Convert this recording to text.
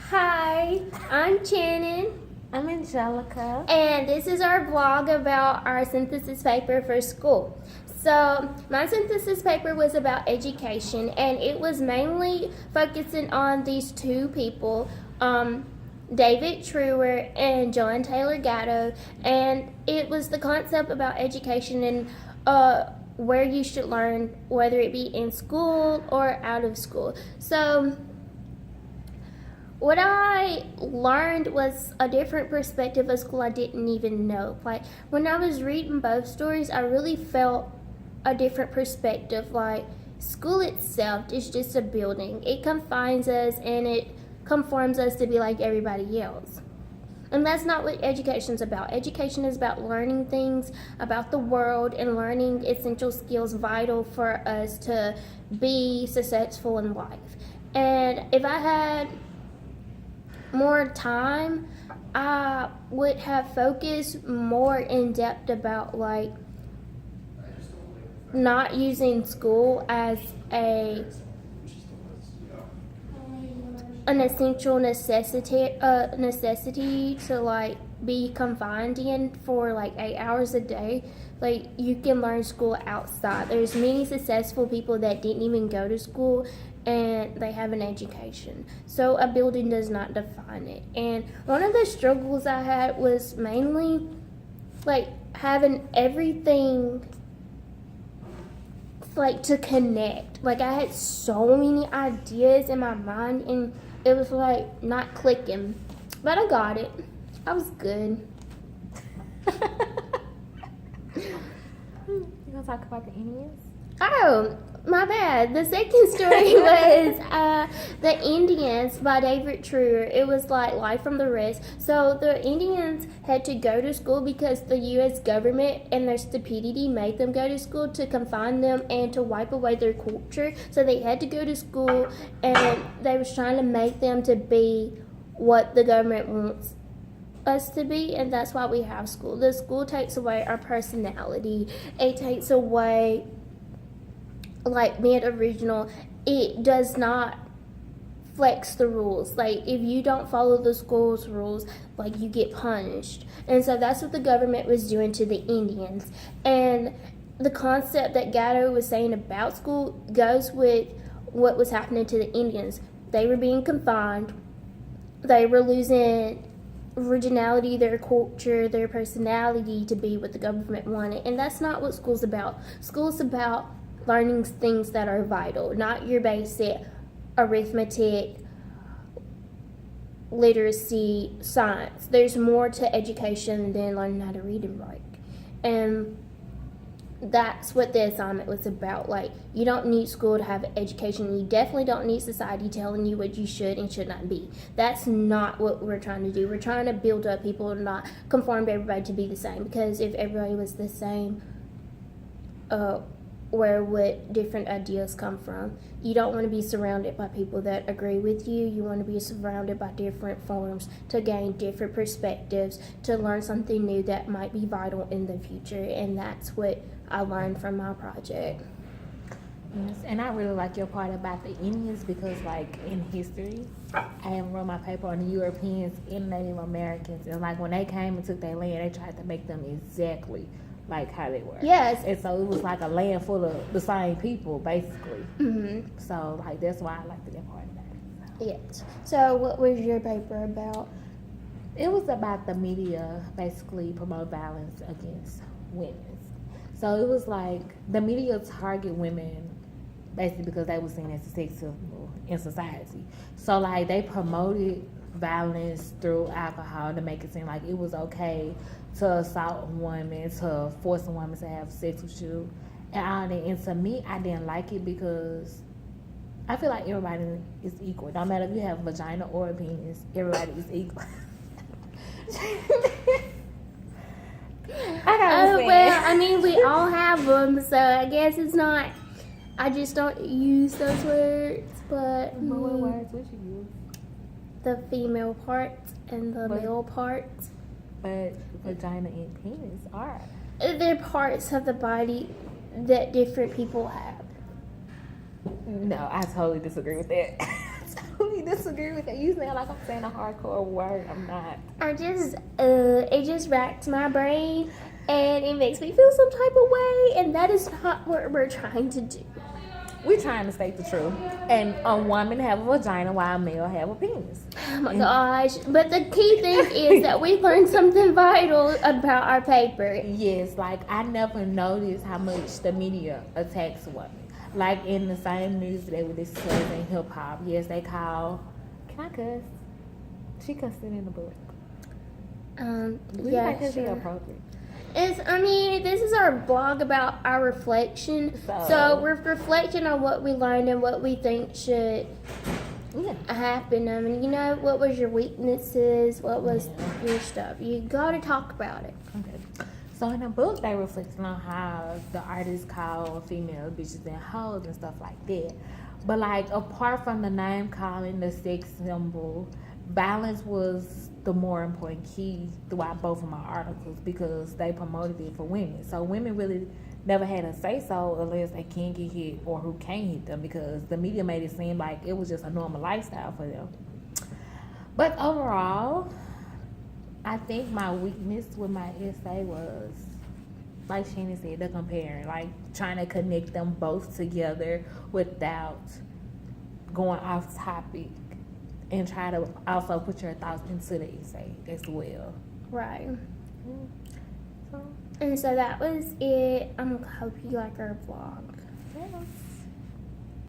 Hi, I'm Shannon, I'm Angelica. and this is our vlog about our synthesis paper for school. So, my synthesis paper was about education, and it was mainly focusing on these two people, David Truer and John Taylor Gatto, and it was the concept about education and where you should learn, whether it be in school or out of school. So, what I learned was a different perspective of school I didn't even know. Like, when I was reading both stories, I really felt a different perspective. Like, school itself is just a building, it confines us and it conforms us to be like everybody else. And that's not what education's about. Education is about learning things about the world and learning essential skills vital for us to be successful in life. And if I had more time, I would have focused more in depth about like not using school as an essential necessity to like be confined in for like 8 hours a day. Like, you can learn school outside. There's many successful people that didn't even go to school and they have an education. So a building does not define it. And one of the struggles I had was mainly like having everything like to connect. Like, I had so many ideas in my mind and it was like not clicking. But I got it. I was good. You gonna talk about the Indians? Oh, my bad. The second story was The Indians by David Truer. It was like Life from the Rest. So the Indians had to go to school because the U.S. government and their stupidity made them go to school to confine them and to wipe away their culture. So they had to go to school, and they was trying to make them to be what the government wants us to be, and that's why we have school. The school takes away our personality. It takes away like being original. It does not flex the rules. Like, if you don't follow the school's rules, like, you get punished. And so that's what the government was doing to the Indians. And the concept that Gatto was saying about school goes with what was happening to the Indians. They were being confined. They were losing originality, their culture, their personality to be what the government wanted. And that's not what school's about. School's about learning things that are vital, not your basic arithmetic, literacy, science. There's more to education than learning how to read and write. And that's what the assignment was about. Like, you don't need school to have education. You definitely don't need society telling you what you should and should not be. That's not what we're trying to do. We're trying to build up people and not conform to everybody to be the same. Because if everybody was the same, where would different ideas come from? You don't want to be surrounded by people that agree with you. You want to be surrounded by different forms to gain different perspectives, to learn something new that might be vital in the future. And that's what I learned from my project. Yes, and I really like your part about the Indians because, like, in history, I wrote my paper on the Europeans and Native Americans, and like when they came and took their land, they tried to make them exactly like how they were. Yes. And so it was like a land full of the same people, basically. Mm-hmm. So, like, that's why I like that part about it. Yes. So what was your paper about? It was about the media basically promote violence against women. So it was like the media target women basically because they were seen as the sex symbol in society. So like they promoted violence through alcohol to make it seem like it was okay to assault a woman, to force a woman to have sex with you, and all that. And to me, I didn't like it because I feel like everybody is equal. No matter if you have a vagina or a penis, everybody is equal. Well, I mean, we all have them, so I guess it's not. I just don't use those words, but What words would you use? the female parts and the male parts. But vagina and penis are. They're parts of the body that different people have. No, I totally disagree with that. I totally disagree with that. You sound like I'm saying a hardcore word. I'm not. It just racks my brain, and it makes me feel some type of way, and that is not what we're trying to do. We're trying to state the truth. And a woman have a vagina while a male have a penis. Oh my gosh. But the key thing is that we learned something vital about our paper. Yes, like I never noticed how much the media attacks women. Like in the same news today with this in hip hop. Yes, they call. Can I cuss? She cussed it in the book. Yeah, Be sure. appropriate. This is our blog about our reflection. So we're reflecting on what we learned and what we think should happen. What was your weaknesses? What was your stuff? You got to talk about it. Okay. So in the book, they reflected on how the artists call female bitches and hoes and stuff like that. But like apart from the name calling, the sex symbol, balance was the more important key throughout both of my articles because they promoted it for women. So women really never had a say so unless they can get hit or who can't hit them because the media made it seem like it was just a normal lifestyle for them. But overall, I think my weakness with my essay was, like Shannon said, the comparing, like trying to connect them both together without going off topic. And try to also put your thoughts into the essay as well. Right. And so that was it. I hope you like our vlog. Yeah.